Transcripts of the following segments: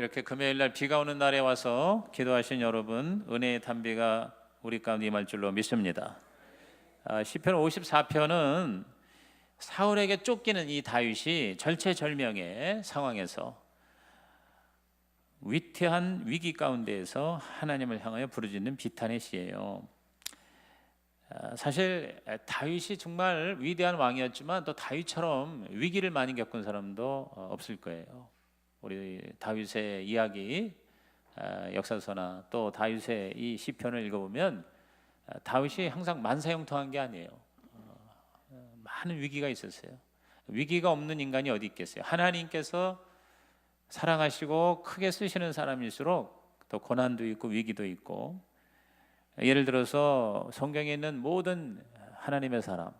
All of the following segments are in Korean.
이렇게 금요일날 비가 오는 날에 와서 기도하신 여러분, 은혜의 담비가 우리 가운데 임할 줄로 믿습니다. 시편 54편은 사울에게 쫓기는 이 다윗이 절체절명의 상황에서 위태한 위기 가운데에서 하나님을 향하여 부르짖는 비탄의 시예요. 사실 다윗이 정말 위대한 왕이었지만 또 다윗처럼 위기를 많이 겪은 사람도 없을 거예요. 우리 다윗의 이야기, 역사서나 또 다윗의 이 시편을 읽어보면 다윗이 항상 만사형통한 게 아니에요. 많은 위기가 있었어요. 위기가 없는 인간이 어디 있겠어요? 하나님께서 사랑하시고 크게 쓰시는 사람일수록 또 고난도 있고 위기도 있고, 예를 들어서 성경에 있는 모든 하나님의 사람,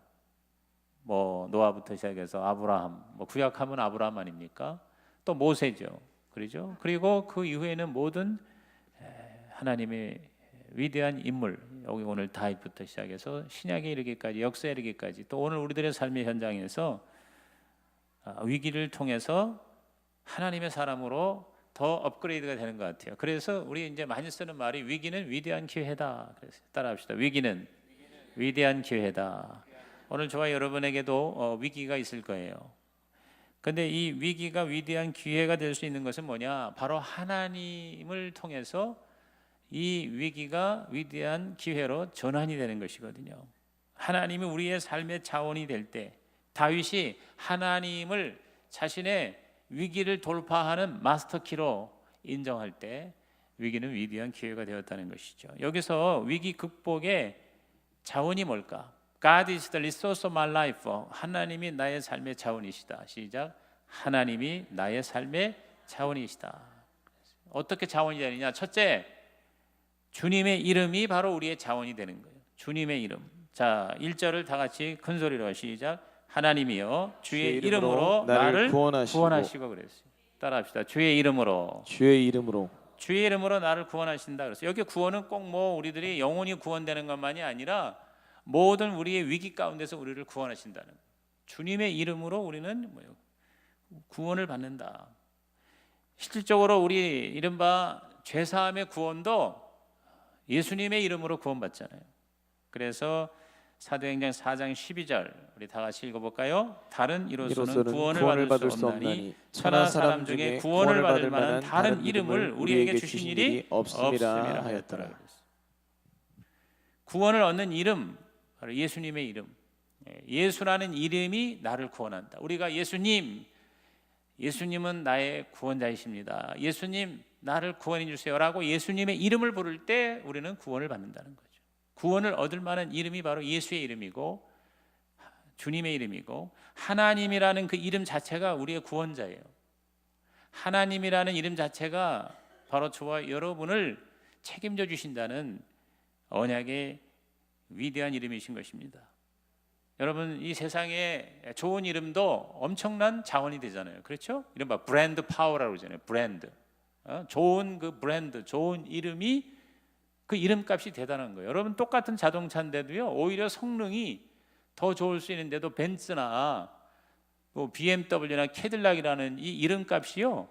노아부터 시작해서 아브라함, 구약하면 아브라함 아닙니까? 또 모세죠, 그렇죠? 그리고 그 이후에는 모든 하나님의 위대한 인물, 여기 오늘 다윗부터 시작해서 신약에 이르기까지, 역사에 이르기까지, 또 오늘 우리들의 삶의 현장에서 위기를 통해서 하나님의 사람으로 더 업그레이드가 되는 것 같아요. 그래서 우리 이제 많이 쓰는 말이 위기는 위대한 기회다. 그래서 따라합시다. 위기는 위대한 기회다. 오늘 저와 여러분에게도 위기가 있을 거예요. 근데 이 위기가 위대한 기회가 될 수 있는 것은 뭐냐? 바로 하나님을 통해서 이 위기가 위대한 기회로 전환이 되는 것이거든요. 하나님이 우리의 삶의 자원이 될 때, 다윗이 하나님을 자신의 위기를 돌파하는 마스터키로 인정할 때 위기는 위대한 기회가 되었다는 것이죠. 여기서 위기 극복의 자원이 뭘까? God is the resource of my life. 하나님이 나의 삶의 자원이시다. 시작. 하나님이 나의 삶의 자원이시다. 어떻게 자원이 되느냐? 첫째, 주님의 이름이 바로 우리의 자원이 되는 거예요. 주님의 이름. 자, 1절을 다 같이 큰 소리로 시작. 하나님이여 주의 이름으로 나를 구원하시고 그랬어요. 따라합시다. 주의 이름으로 나를 구원하신다 그랬어요. 여기 구원은 꼭 우리들이 영혼이 구원되는 것만이 아니라 모든 우리의 위기 가운데서 우리를 구원하신다는, 주님의 이름으로 우리는 구원을 받는다. 실질적으로 우리 이른바 죄사함의 구원도 예수님의 이름으로 구원받잖아요. 그래서 사도행전 4장 12절 우리 다 같이 읽어볼까요? 다른 이로서는 구원을 받을 수 없나니 천하 사람 중에 구원을 받을 만한 다른 이름을 우리에게 주신 일이 없음이라 하였더라. 구원을 얻는 이름, 바로 예수님의 이름. 예수라는 이름이 나를 구원한다. 우리가 예수님은 나의 구원자이십니다. 예수님 나를 구원해 주세요라고 예수님의 이름을 부를 때 우리는 구원을 받는다는 거죠. 구원을 얻을 만한 이름이 바로 예수의 이름이고 주님의 이름이고, 하나님이라는 그 이름 자체가 우리의 구원자예요. 하나님이라는 이름 자체가 바로 저와 여러분을 책임져 주신다는 언약의 위대한 이름이신 것입니다. 여러분, 이 세상에 좋은 이름도 엄청난 자원이 되잖아요. 그렇죠? 이른바 브랜드 파워라고 그러잖아요. 브랜드. 좋은 그 브랜드, 좋은 이름이 그 이름값이 대단한 거예요. 여러분, 똑같은 자동차인데도요, 오히려 성능이 더 좋을 수 있는데도 벤츠나 BMW나 캐딜락이라는 이 이름값이요,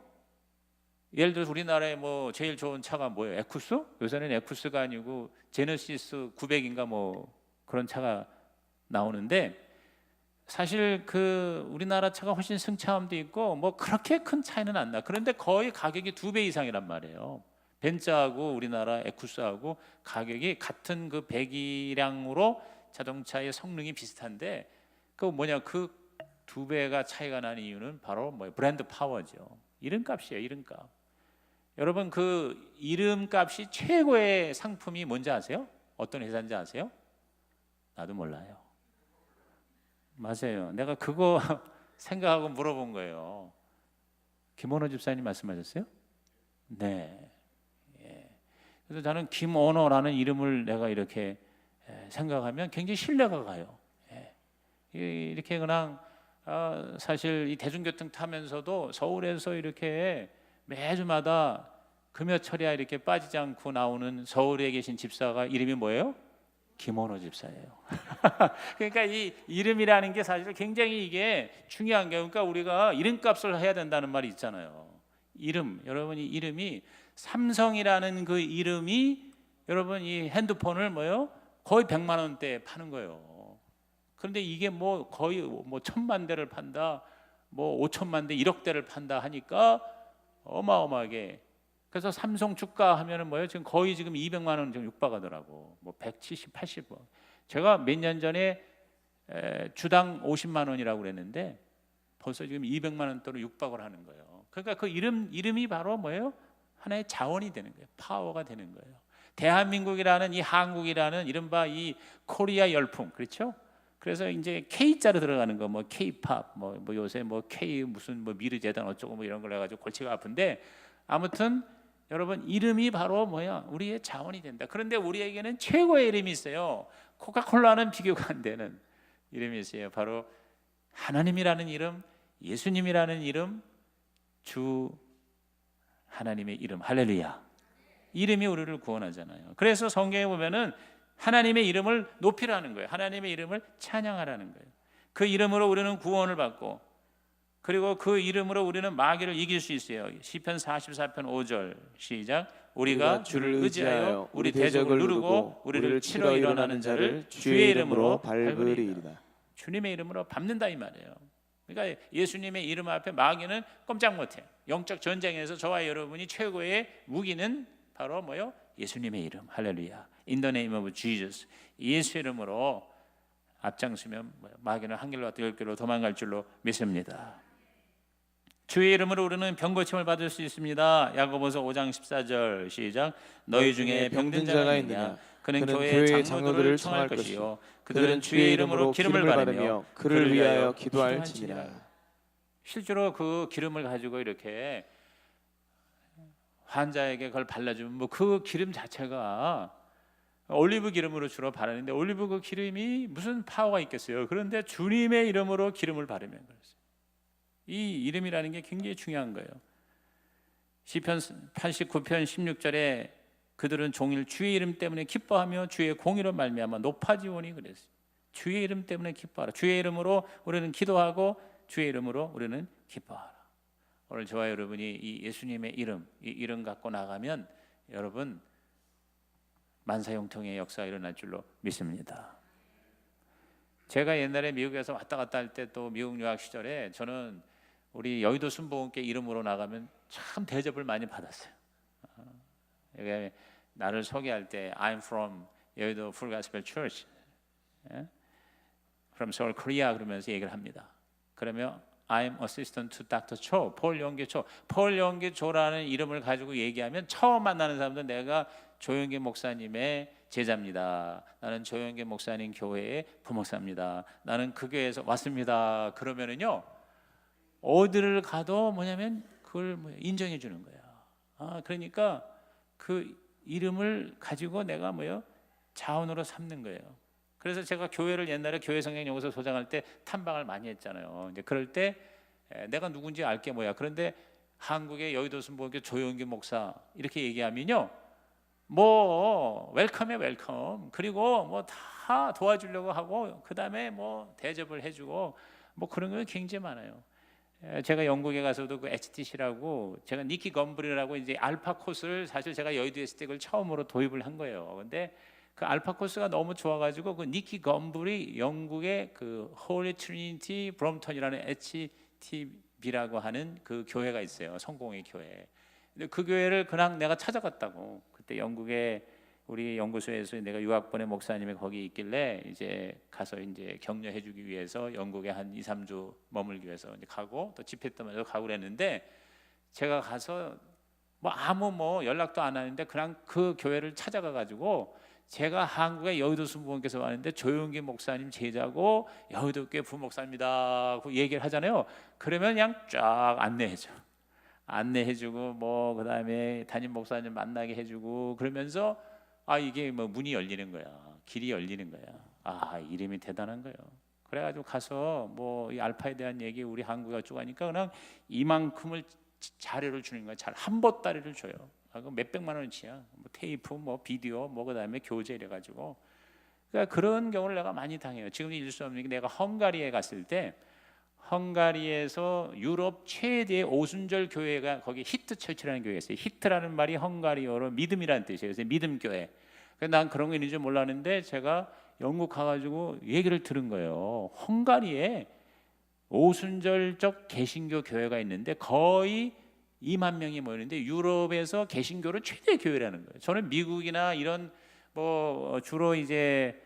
예를 들어서 우리나라에 제일 좋은 차가 뭐예요? 에쿠스? 요새는 에쿠스가 아니고 제네시스 900인가 그런 차가 나오는데, 사실 그 우리나라 차가 훨씬 승차감도 있고 그렇게 큰 차이는 안 나. 그런데 거의 가격이 2배 이상이란 말이에요. 벤츠하고 우리나라 에쿠스하고 가격이 같은 그 배기량으로 자동차의 성능이 비슷한데 그 2배가 차이가 나는 이유는 바로 브랜드 파워죠. 이름값이에요. 이름값. 여러분, 그 이름값이 최고의 상품이 뭔지 아세요? 어떤 회사인지 아세요? 나도 몰라요. 맞아요. 내가 그거 생각하고 물어본 거예요. 김원호 집사님 말씀하셨어요? 네. 그래서 저는 김원호라는 이름을 내가 이렇게 생각하면 굉장히 신뢰가 가요. 이렇게 그냥 사실 이 대중교통 타면서도 서울에서 이렇게 매주마다 금요철이야 이렇게 빠지지 않고 나오는 서울에 계신 집사가 이름이 뭐예요? 김원호 집사예요. 그러니까 이 이름이라는 게 사실 굉장히 이게 중요한 게, 그러니까 우리가 이름값을 해야 된다는 말이 있잖아요. 이름, 여러분 이 이름이 삼성이라는 그 이름이 여러분 이 핸드폰을 뭐요? 거의 100만 원대에 파는 거예요. 그런데 이게 뭐 거의 뭐 1000만 대를 판다, 뭐 5천만 대, 1억 대를 판다 하니까 어마어마하게. 그래서 삼성 주가 하면은 뭐예요? 지금 거의 지금 200만 원 좀 육박하더라고. 뭐 170, 80. 제가 몇 년 전에 주당 50만 원이라고 그랬는데 벌써 지금 200만 원대로 육박을 하는 거예요. 그러니까 그 이름이 바로 뭐예요? 하나의 자원이 되는 거예요. 파워가 되는 거예요. 대한민국이라는 이 한국이라는 이른바 이 코리아 열풍, 그렇죠? 그래서 이제 K자로 들어가는 거, 뭐 K-팝, 뭐 요새 뭐 K 무슨 뭐 미르 재단 어쩌고 뭐 이런 걸 해가지고 골치가 아픈데, 아무튼 여러분 이름이 바로 뭐야? 우리의 자원이 된다. 그런데 우리에게는 최고의 이름이 있어요. 코카콜라는 비교가 안 되는 이름이 있어요. 바로 하나님이라는 이름, 예수님이라는 이름, 주 하나님의 이름. 할렐루야. 이름이 우리를 구원하잖아요. 그래서 성경에 보면은 하나님의 이름을 높이라는 거예요. 하나님의 이름을 찬양하라는 거예요. 그 이름으로 우리는 구원을 받고, 그리고 그 이름으로 우리는 마귀를 이길 수 있어요. 시편 44편 5절 시작. 우리가 주를 의지하여 우리 대적을 누르고 우리를 치러 일어나는 자를 주의 이름으로 밟으리이다. 주님의 이름으로 밟는다 이 말이에요. 그러니까 예수님의 이름 앞에 마귀는 꼼짝 못해요. 영적 전쟁에서 저와 여러분이 최고의 무기는 바로 뭐요? 예수님의 이름. 할렐루야. In the name of Jesus. 예수 이름으로 앞장서면 마귀는 한 길로 열 길로 도망갈 줄로 믿습니다. 주의 이름으로 우리는 병고침을 받을 수 있습니다. 야고보서 5장 14절 시작. 너희 중에 병든 자가 있느냐? 그는 교회의 장로들을 청할 것이요 그들은 주의 이름으로 기름을 받으며 그를 위하여 기도할지니라. 실제로 그 기름을 가지고 이렇게 환자에게 그걸 발라주면 뭐 그 기름 자체가 올리브 기름으로 주로 바르는데 올리브 그 기름이 무슨 파워가 있겠어요? 그런데 주님의 이름으로 기름을 바르면 그랬어요. 이 이름이라는 게 굉장히 중요한 거예요. 시편 89편 16절에 그들은 종일 주의 이름 때문에 기뻐하며 주의 공의로 말미암아 높아지오니 그랬어요. 주의 이름 때문에 기뻐하라. 주의 이름으로 우리는 기도하고 주의 이름으로 우리는 기뻐하라. 오늘 저와 여러분이 이 예수님의 이름, 이 이름 갖고 나가면 여러분 만사형통의 역사가 일어날 줄로 믿습니다. 제가 옛날에 미국에서 왔다 갔다 할 때 또 미국 유학 시절에 저는 우리 여의도 순복음교회 이름으로 나가면 참 대접을 많이 받았어요. 나를 소개할 때 I'm from 여의도 Full Gospel Church, from Seoul, Korea 그러면서 얘기를 합니다. 그러면 I'm assistant to Dr. Cho, 폴 영계 초. 폴 영계 초라는 이름을 가지고 얘기하면 처음 만나는 사람들 내가 조영계 목사님의 제자입니다. 나는 조영계 목사님 교회의 부목사입니다. 나는 그 교회에서 왔습니다. 그러면은요 어디를 가도 뭐냐면 그걸 인정해 주는 거야. 그러니까 그 이름을 가지고 내가 자원으로 삼는 거예요. 그래서 제가 교회를 옛날에 교회 성경연구소 소장할 때 탐방을 많이 했잖아요. 이제 그럴 때 내가 누군지 알게 뭐야. 그런데 한국의 여의도 순복음교회 조영기 목사 이렇게 얘기하면요, 웰컴해 웰컴. 그리고 다 도와주려고 하고 그 다음에 대접을 해주고 그런 거 굉장히 많아요. 제가 영국에 가서도 그 HTC라고 제가 니키 검브리라고 이제 알파 코스를 사실 제가 여의도에 있을 때 그걸 처음으로 도입을 한 거예요. 근데 그 알파 코스가 너무 좋아가지고 그 니키 검브리 영국의 그 홀리 트리니티 브롬턴이라는 HTB라고 하는 그 교회가 있어요. 성공의 교회. 근데 그 교회를 그냥 내가 찾아갔다고. 그때 영국에 우리 연구소에서 내가 유학번의 목사님이 거기 있길래 이제 가서 이제 격려해주기 위해서 영국에 한 2, 3주 머물기 위해서 이제 가고 또 집회 때마다 가고 그랬는데 제가 가서 아무 연락도 안 하는데 그냥 그 교회를 찾아가 가지고 제가 한국의 여의도 순복음교회에서 왔는데 조용기 목사님 제자고 여의도교회 부목사입니다. 그 얘기를 하잖아요. 그러면 그냥 쫙 안내해주고 그다음에 담임 목사님 만나게 해주고 그러면서 이게 문이 열리는 거야. 길이 열리는 거야. 이름이 대단한 거예요. 그래가지고 가서 이 알파에 대한 얘기 우리 한국에 쭉 하니까 그냥 이만큼을 자료를 주는 거야. 한 보따리를 줘요. 몇백만 원치야. 테이프, 비디오, 그다음에 교재 이래가지고. 그러니까 그런 경우를 내가 많이 당해요. 지금 잊을 수 없는 게 내가 헝가리에 갔을 때 헝가리에서 유럽 최대의 오순절 교회가 거기 히트 처치라는 교회가 있어요. 히트라는 말이 헝가리어로 믿음이라는 뜻이에요. 그래서 믿음 교회. 난 그런 거 있는 줄 몰랐는데 제가 영국 가가지고 얘기를 들은 거예요. 헝가리에 오순절적 개신교 교회가 있는데 거의 2만 명이 모이는데 유럽에서 개신교를 최대 교회라는 거예요. 저는 미국이나 이런 뭐 주로 이제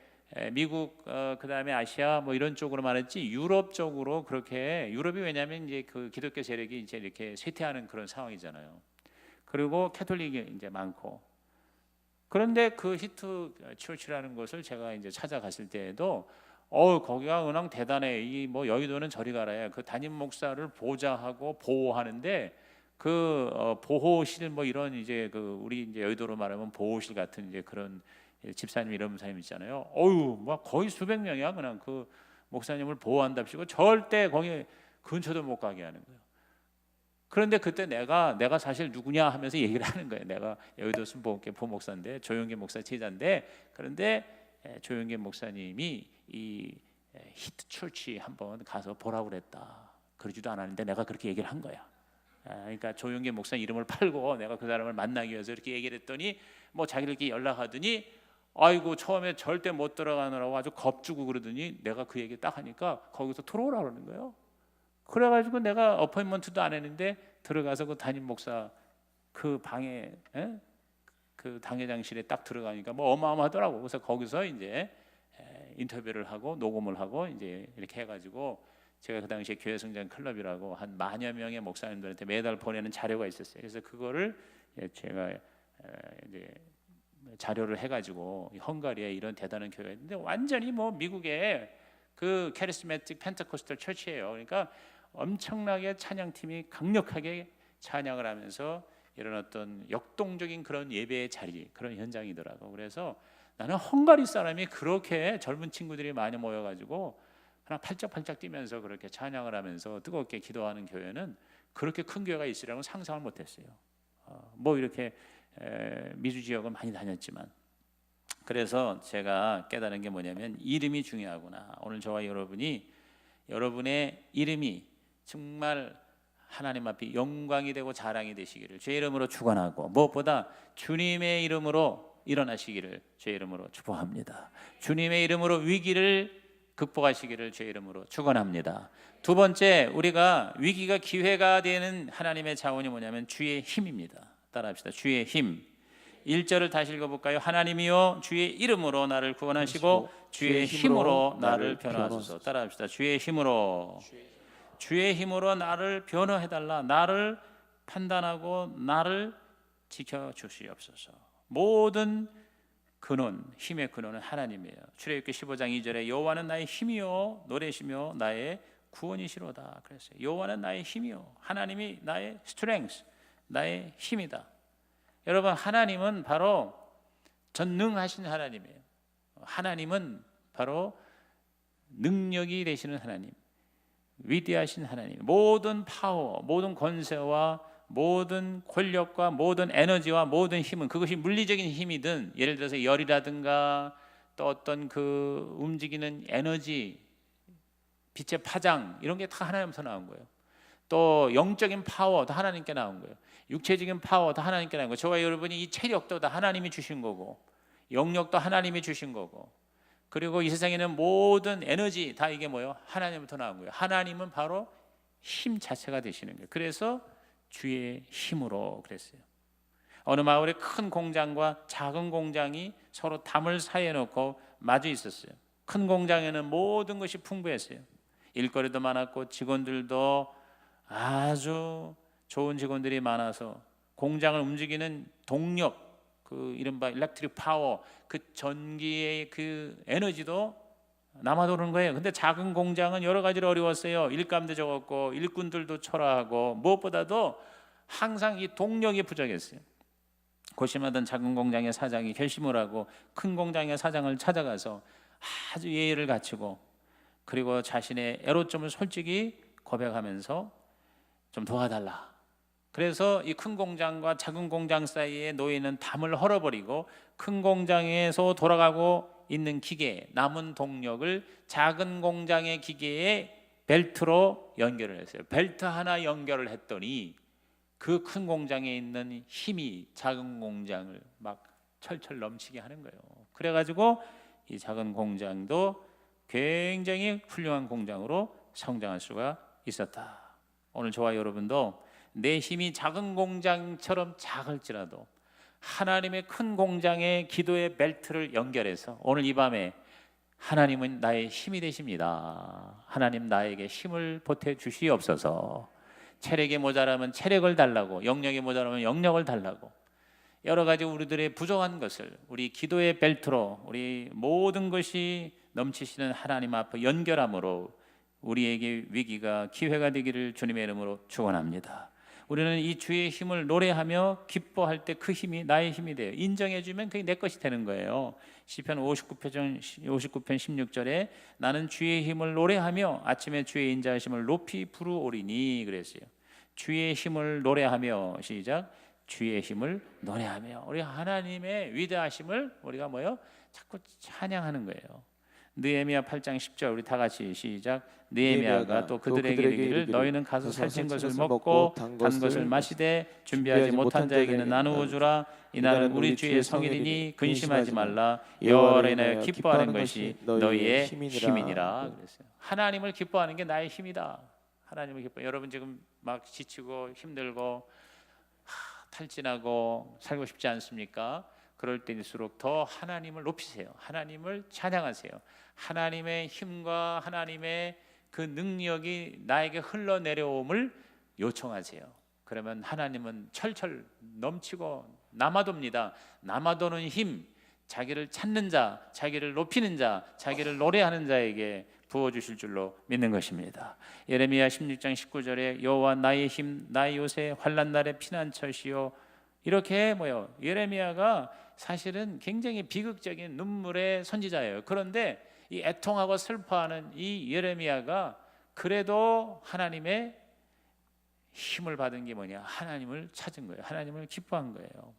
미국 그다음에 아시아 뭐 이런 쪽으로 말했지 유럽 쪽으로 그렇게 유럽이 왜냐하면 이제 그 기독교 세력이 이제 이렇게 쇠퇴하는 그런 상황이잖아요. 그리고 캐톨릭이 이제 많고 그런데 그 히트 처치라는 것을 제가 이제 찾아갔을 때에도 거기가 은행 대단해. 이 뭐 여의도는 저리 가라야. 그 담임 목사를 보좌하고 보호하는데 그 보호실 뭐 이런 이제 그 우리 이제 여의도로 말하면 보호실 같은 이제 그런 집사님 이런 사람 있잖아요. 막 거의 수백 명이야. 그냥 그 목사님을 보호한답시고 절대 거기 근처도 못 가게 하는 거예요. 그런데 그때 내가 사실 누구냐 하면서 얘기를 하는 거예요. 내가 여의도 순복음교회 부목사인데 조용계 목사 제자인데 그런데 조용계 목사님이 이 히트 처치 한번 가서 보라고 그랬다. 그러지도 않았는데 내가 그렇게 얘기를 한 거야. 그러니까 조용계 목사 이름을 팔고 내가 그 사람을 만나기 위해서 이렇게 얘기를 했더니 뭐 자기들끼리 연락하더니 아이고 처음에 절대 못 들어가느라고 아주 겁주고 그러더니 내가 그 얘기 딱 하니까 거기서 들어오라 그러는 거예요. 그래가지고 내가 어포인먼트도 안 했는데 들어가서 그 담임 목사 그 방에 그 당회장실에 딱 들어가니까 뭐 어마어마하더라고. 그래서 거기서 이제 인터뷰를 하고 녹음을 하고 이제 이렇게 해가지고 제가 그 당시에 교회 성장 클럽이라고 한 10,000여 명의 목사님들한테 매달 보내는 자료가 있었어요. 그래서 그거를 제가 이제 자료를 해가지고 헝가리에 이런 대단한 교회가 있는데 완전히 뭐 미국의 그 카리스마틱 펜테코스탈 처치예요. 그러니까 엄청나게 찬양팀이 강력하게 찬양을 하면서 이런 어떤 역동적인 그런 예배의 자리 그런 현장이더라고. 그래서 나는 헝가리 사람이 그렇게 젊은 친구들이 많이 모여가지고 하나 팔짝팔짝 뛰면서 그렇게 찬양을 하면서 뜨겁게 기도하는 교회는 그렇게 큰 교회가 있으리라고 상상을 못했어요. 뭐 이렇게 미주 지역은 많이 다녔지만 그래서 제가 깨달은 게 뭐냐면 이름이 중요하구나. 오늘 저와 여러분의 이름이 정말 하나님 앞에 영광이 되고 자랑이 되시기를 주의 이름으로 축원하고 무엇보다 주님의 이름으로 일어나시기를 주의 이름으로 축복합니다. 주님의 이름으로 위기를 극복하시기를 주의 이름으로 축원합니다. 두 번째, 우리가 위기가 기회가 되는 하나님의 자원이 뭐냐면 주의 힘입니다. 따라합시다. 주의 힘. 1절을 다시 읽어볼까요? 하나님이여 주의 이름으로 나를 구원하시고 주의 힘으로 나를 변호하소서. 따라합시다. 주의 힘으로 나를 변호해달라. 나를 판단하고 나를 지켜주시옵소서. 모든 근원, 힘의 근원은 하나님이에요. 출애굽기 15장 2절에 여호와는 나의 힘이요 노래시며 나의 구원이시로다 그랬어요. 여호와는 나의 힘이요, 하나님이 나의 스트렝스, 나의 힘이다. 여러분, 하나님은 바로 전능하신 하나님이에요. 하나님은 바로 능력이 되시는 하나님, 위대하신 하나님. 모든 파워, 모든 권세와 모든 권력과 모든 에너지와 모든 힘은, 그것이 물리적인 힘이든 예를 들어서 열이라든가 또 어떤 그 움직이는 에너지, 빛의 파장, 이런 게 다 하나님부터 나온 거예요. 또 영적인 파워도 하나님께 나온 거예요. 육체적인 파워도 하나님께 나온 거예요. 저와 여러분이 이 체력도 다 하나님이 주신 거고, 영역도 하나님이 주신 거고, 그리고 이 세상에는 모든 에너지 다 이게 뭐예요? 하나님부터 나온 거예요. 하나님은 바로 힘 자체가 되시는 거예요. 그래서 주의 힘으로 그랬어요. 어느 마을에 큰 공장과 작은 공장이 서로 담을 사이에 놓고 마주 있었어요. 큰 공장에는 모든 것이 풍부했어요. 일거리도 많았고 직원들도 아주 좋은 직원들이 많아서 공장을 움직이는 동력, 그 이른바 일렉트릭 파워, 그 전기의 그 에너지도 남아도는 거예요. 근데 작은 공장은 여러 가지로 어려웠어요. 일감도 적었고 일꾼들도 초라하고 무엇보다도 항상 이 동력이 부족했어요. 고심하던 작은 공장의 사장이 결심을 하고 큰 공장의 사장을 찾아가서 아주 예의를 갖추고, 그리고 자신의 애로점을 솔직히 고백하면서 좀 도와달라. 그래서 이 큰 공장과 작은 공장 사이에 놓여 있는 담을 헐어버리고 큰 공장에서 돌아가고 있는 기계, 남은 동력을 작은 공장의 기계에 벨트로 연결을 했어요. 벨트 하나 연결을 했더니 그 큰 공장에 있는 힘이 작은 공장을 막 철철 넘치게 하는 거예요. 그래가지고 이 작은 공장도 굉장히 훌륭한 공장으로 성장할 수가 있었다. 오늘 저와 여러분도 내 힘이 작은 공장처럼 작을지라도 하나님의 큰 공장에 기도의 벨트를 연결해서 오늘 이 밤에 하나님은 나의 힘이 되십니다. 하나님 나에게 힘을 보태 주시옵소서. 체력이 모자라면 체력을 달라고, 영력이 모자라면 영력을 달라고, 여러 가지 우리들의 부족한 것을 우리 기도의 벨트로 우리 모든 것이 넘치시는 하나님 앞에 연결함으로 우리에게 위기가 기회가 되기를 주님의 이름으로 축원합니다. 우리는 이 주의 힘을 노래하며 기뻐할 때 그 힘이 나의 힘이 돼요. 인정해주면 그게 내 것이 되는 거예요. 시편 59편 16절에 나는 주의 힘을 노래하며 아침에 주의 인자하심을 높이 부르오리니 그랬어요. 주의 힘을 노래하며, 시작, 주의 힘을 노래하며. 우리 하나님의 위대하심을 우리가 뭐요? 자꾸 찬양하는 거예요. 느헤미야 8장 10절 우리 다 같이 시작. 느헤미야가 또 그들에게 이르기를 너희는 가서 살찐 것을 먹고 단 것을 마시되 준비하지 못한 자에게는 나누어 주라. 이날은 우리 주의 성일이니 근심하지 말라. 여호와를 인하여 기뻐하는 것이 너희의 힘이니라 그랬어요. 하나님을 기뻐하는 게 나의 힘이다. 하나님을 기뻐. 여러분 지금 막 지치고 힘들고 탈진하고 살고 싶지 않습니까? 그럴 때일수록 더 하나님을 높이세요. 하나님을 찬양하세요. 하나님의 힘과 하나님의 그 능력이 나에게 흘러내려옴을 요청하세요. 그러면 하나님은 철철 넘치고 남아돕니다. 남아도는 힘, 자기를 찾는 자, 자기를 높이는 자, 자기를 노래하는 자에게 부어주실 줄로 믿는 것입니다. 예레미야 16장 19절에 여호와 나의 힘, 나의 요새, 환난 날의 피난처시요. 이렇게 예레미야가 사실은 굉장히 비극적인 눈물의 선지자예요. 그런데 이 애통하고 슬퍼하는 이 예레미야가 그래도 하나님의 힘을 받은 게 뭐냐? 하나님을 찾은 거예요. 하나님을 기뻐한 거예요.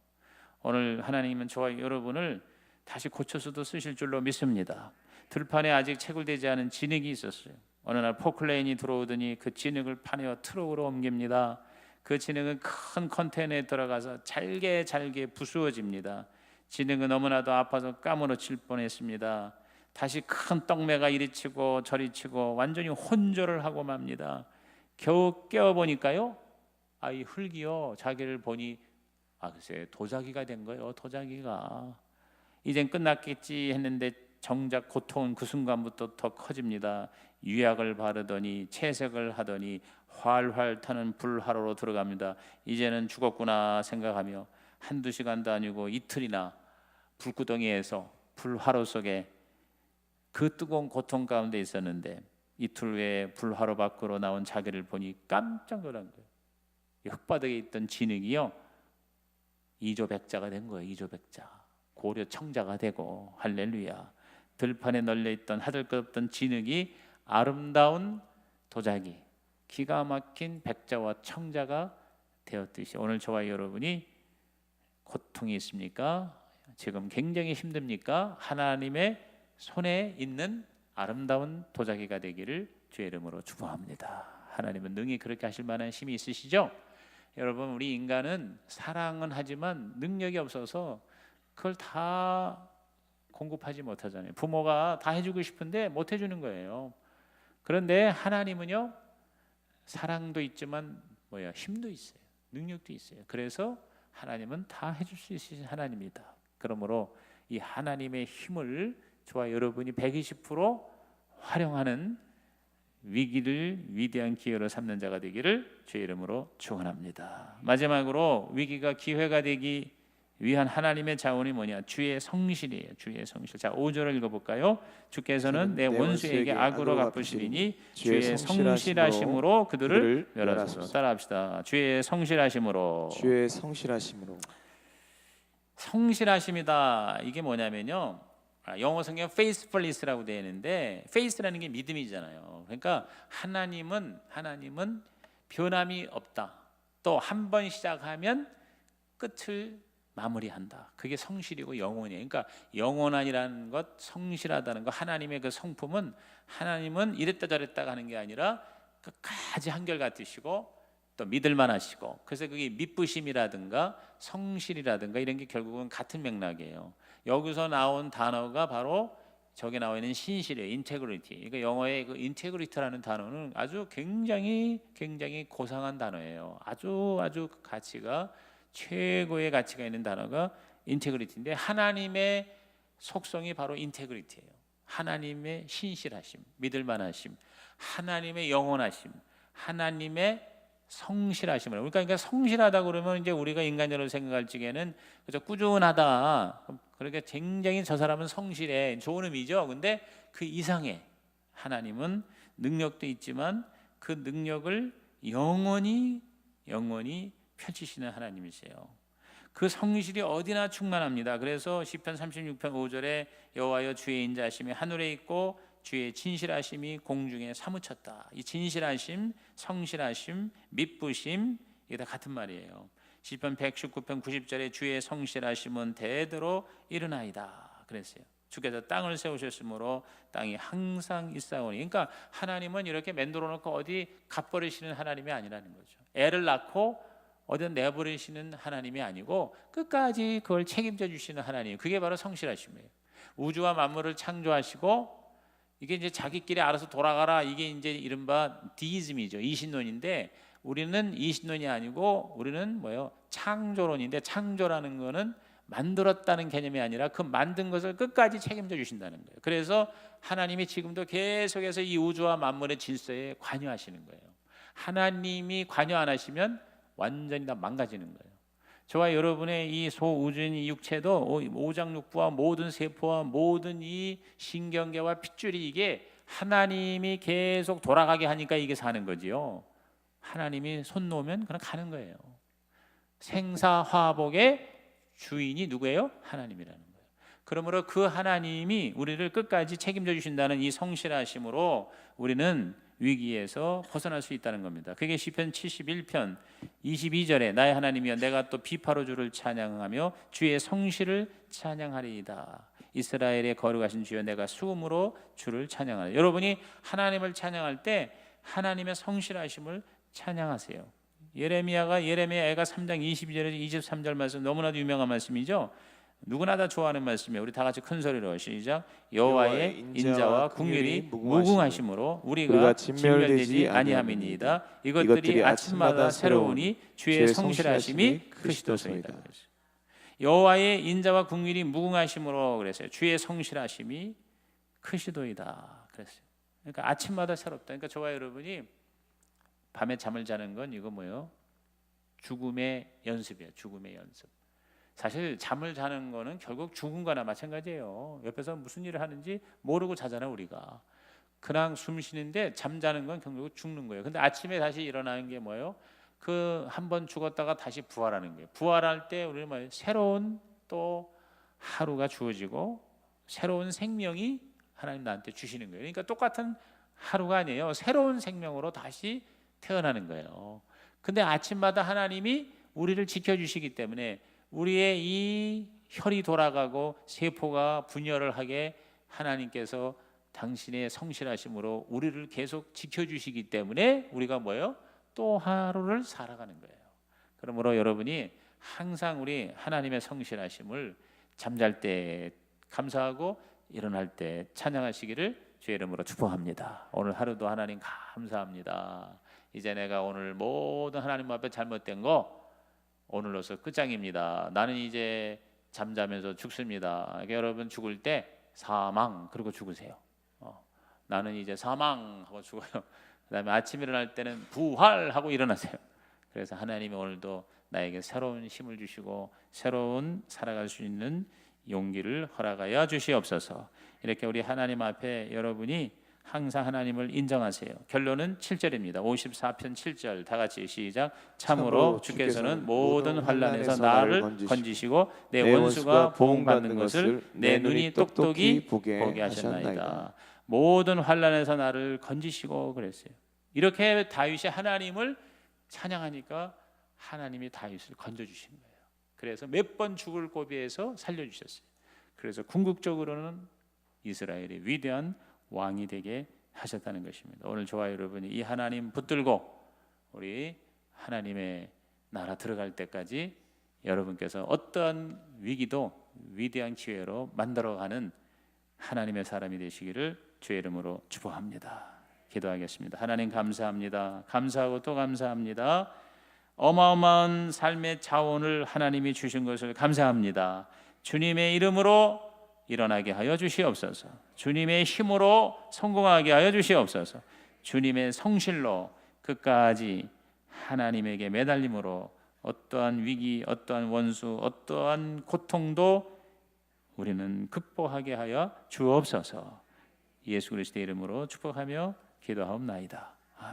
오늘 하나님은 저와 여러분을 다시 고쳐서도 쓰실 줄로 믿습니다. 들판에 아직 채굴되지 않은 진흙이 있었어요. 어느 날 포클레인이 들어오더니 그 진흙을 파내어 트럭으로 옮깁니다. 그 진흙은 큰 컨테이너에 들어가서 잘게 부수어집니다. 진흙은 너무나도 아파서 까무러칠 뻔했습니다. 다시 큰 떡매가 이리 치고 저리 치고 완전히 혼절을 하고 맙니다. 겨우 깨어보니까요, 이 흙이요, 자기를 보니 글쎄 도자기가 된 거예요. 도자기가 이젠 끝났겠지 했는데 정작 고통은 그 순간부터 더 커집니다. 유약을 바르더니 채색을 하더니 활활 타는 불화로로 들어갑니다. 이제는 죽었구나 생각하며 한두 시간도 아니고 이틀이나 불구덩이에서 불화로 속에 그 뜨거운 고통 가운데 있었는데 이틀 후에 불화로 밖으로 나온 자기를 보니 깜짝 놀란 거예요. 흙바닥에 있던 진흙이요, 이조백자가 된 거예요. 이조백자, 고려 청자가 되고, 할렐루야. 들판에 널려있던 하들것없던 진흙이 아름다운 도자기, 기가 막힌 백자와 청자가 되었듯이 오늘 저와 여러분이 고통이 있습니까? 지금 굉장히 힘듭니까? 하나님의 손에 있는 아름다운 도자기가 되기를 주의 이름으로 축복합니다. 하나님은 능히 그렇게 하실 만한 힘이 있으시죠? 여러분, 우리 인간은 사랑은 하지만 능력이 없어서 그걸 다 공급하지 못하잖아요. 부모가 다 해주고 싶은데 못 해주는 거예요. 그런데 하나님은요, 사랑도 있지만 힘도 있어요. 능력도 있어요. 그래서 하나님은 다 해줄 수 있으신 하나님이다. 그러므로 이 하나님의 힘을 저와 여러분이 120% 활용하는 위기를 위대한 기회로 삼는 자가 되기를 주의 이름으로 축원합니다. 마지막으로 위기가 기회가 되기 위한 하나님의 자원이 뭐냐? 주의 성실이에요. 주의 성실. 자, 5절을 읽어볼까요? 주께서는 내 원수에게 악으로 갚으시리니 주의 성실하심으로 그들을 멸하소서. 따라합시다. 주의 성실하심으로. 주의 성실하심으로. 성실하심이다. 이게 뭐냐면요, 영어 성경 faithfulness라고 되어 있는데, faith라는 게 믿음이잖아요. 그러니까 하나님은 변함이 없다. 또 한 번 시작하면 끝을 마무리한다. 그게 성실이고 영원이에요. 그러니까 영원한이라는 것, 성실하다는 것, 하나님의 그 성품은 하나님은 이랬다 저랬다 하는 게 아니라 끝까지 한결같으시고 또 믿을만 하시고, 그래서 그게 믿부심이라든가 성실이라든가 이런 게 결국은 같은 맥락이에요. 여기서 나온 단어가 바로 저기 나와 있는 신실이에요. 인테그리티. 그러니까 영어의 그 인테그리티라는 단어는 아주 굉장히 고상한 단어예요. 아주 가치가 최고의 가치가 있는 단어가 인테그리티인데, 하나님의 속성이 바로 인테그리티예요. 하나님의 신실하심, 믿을만하심, 하나님의 영원하심, 하나님의 성실하심을. 그러니까 성실하다 그러면 이제 우리가 인간적으로 생각할 적에는 그저 꾸준하다. 그러니까 굉장히 저 사람은 성실해, 좋은 의미죠. 근데 그 이상의 하나님은 능력도 있지만 그 능력을 영원히 펼치시는 하나님이세요. 그 성실이 어디나 충만합니다. 그래서 시편 36편 5절에 여호와여 주의 인자하심이 하늘에 있고 주의 진실하심이 공중에 사무쳤다. 이 진실하심, 성실하심, 믿부심, 이게 다 같은 말이에요. 시편 119편 90절에 주의 성실하심은 대대로 일어나이다 그랬어요. 주께서 땅을 세우셨으므로 땅이 항상 있사오니. 그러니까 하나님은 이렇게 만들어 놓고 어디 갚버리시는 하나님이 아니라는 거죠. 애를 낳고 어디 내버리시는 하나님이 아니고 끝까지 그걸 책임져 주시는 하나님. 그게 바로 성실하심이에요. 우주와 만물을 창조하시고 이게 이제 자기끼리 알아서 돌아가라, 이게 이제 이른바 디이즘이죠. 이신론인데 우리는 이신론이 아니고 우리는 뭐예요? 창조론인데, 창조라는 거는 만들었다는 개념이 아니라 그 만든 것을 끝까지 책임져 주신다는 거예요. 그래서 하나님이 지금도 계속해서 이 우주와 만물의 질서에 관여하시는 거예요. 하나님이 관여 안 하시면 완전히 다 망가지는 거예요. 저와 여러분의 이 소우주인 이 육체도 오장육부와 모든 세포와 모든 이 신경계와 핏줄이 이게 하나님이 계속 돌아가게 하니까 이게 사는 거지요. 하나님이 손 놓으면 그냥 가는 거예요. 생사화복의 주인이 누구예요? 하나님이라는 거예요. 그러므로 그 하나님이 우리를 끝까지 책임져 주신다는 이 성실하심으로 우리는 위기에서 벗어날 수 있다는 겁니다. 그게 시편 71편 22절에 나의 하나님이여 내가 또 비파로 주를 찬양하며 주의 성실을 찬양하리이다. 이스라엘의 거룩하신 주여 내가 수금으로 주를 찬양하리. 여러분이 하나님을 찬양할 때 하나님의 성실하심을 찬양하세요. 예레미야가 3장 22절에서 23절 말씀 너무나도 유명한 말씀이죠. 누구나 다 좋아하는 말씀이에요. 우리 다 같이 큰 소리로 시작. 여호와의 인자와 긍휼이 무궁하심으로 우리가 진멸되지 아니함이니이다. 이것들이 아침마다 새로우니 주의 성실하심이 크시도소이다. 여호와의 인자와 긍휼이 무궁하심으로 그랬어요. 주의 성실하심이 크시도이다 그랬어요. 그러니까 아침마다 새롭다. 그러니까 저와 여러분이 밤에 잠을 자는 건 이거 뭐예요? 죽음의 연습이에요. 죽음의 연습. 사실 잠을 자는 거는 결국 죽은 거나 마찬가지예요. 옆에서 무슨 일을 하는지 모르고 자잖아 우리가. 그냥 숨 쉬는데 잠자는 건 결국 죽는 거예요. 근데 아침에 다시 일어나는 게 뭐예요? 그 한 번 죽었다가 다시 부활하는 거예요. 부활할 때 우리는 뭐예요? 새로운 또 하루가 주어지고 새로운 생명이 하나님 나한테 주시는 거예요. 그러니까 똑같은 하루가 아니에요. 새로운 생명으로 다시 태어나는 거예요. 근데 아침마다 하나님이 우리를 지켜주시기 때문에 우리의 이 혈이 돌아가고 세포가 분열을 하게 하나님께서 당신의 성실하심으로 우리를 계속 지켜주시기 때문에 우리가 뭐예요? 또 하루를 살아가는 거예요. 그러므로 여러분이 항상 우리 하나님의 성실하심을 잠잘 때 감사하고 일어날 때 찬양하시기를 주의 이름으로 축복합니다. 오늘 하루도 하나님 감사합니다. 이제 내가 오늘 모든 하나님 앞에 잘못된 거 오늘로서 끝장입니다. 나는 이제 잠자면서 죽습니다. 그러니까 여러분 죽을 때 사망 그러고 죽으세요. 나는 이제 사망하고 죽어요. 그다음에 아침 일어날 때는 부활하고 일어나세요. 그래서 하나님이 오늘도 나에게 새로운 힘을 주시고 새로운 살아갈 수 있는 용기를 허락하여 주시옵소서. 이렇게 우리 하나님 앞에 여러분이 항상 하나님을 인정하세요. 결론은 7절입니다. 54편 7절 다 같이 시작. 참으로 주께서는 모든 환난에서 나를 건지시고 내 원수가 보응받는 것을 내 눈이 똑똑히 보게 하셨나이다. 모든 환난에서 나를 건지시고 그랬어요. 이렇게 다윗이 하나님을 찬양하니까 하나님이 다윗을 건져주신 거예요. 그래서 몇 번 죽을 고비에서 살려주셨어요. 그래서 궁극적으로는 이스라엘이 위대한 왕이 되게 하셨다는 것입니다. 오늘 저와 여러분이 이 하나님 붙들고 우리 하나님의 나라 들어갈 때까지 여러분께서 어떠한 위기도 위대한 기회로 만들어가는 하나님의 사람이 되시기를 주의 이름으로 축복합니다. 기도하겠습니다. 하나님 감사합니다. 감사하고 또 감사합니다. 어마어마한 삶의 자원을 하나님이 주신 것을 감사합니다. 주님의 이름으로 일어나게 하여 주시옵소서. 주님의 힘으로 성공하게 하여 주시옵소서. 주님의 성실로 끝까지 하나님에게 매달림으로 어떠한 위기, 어떠한 원수, 어떠한 고통도 우리는 극복하게 하여 주옵소서. 예수 그리스도의 이름으로 축복하며 기도하옵나이다.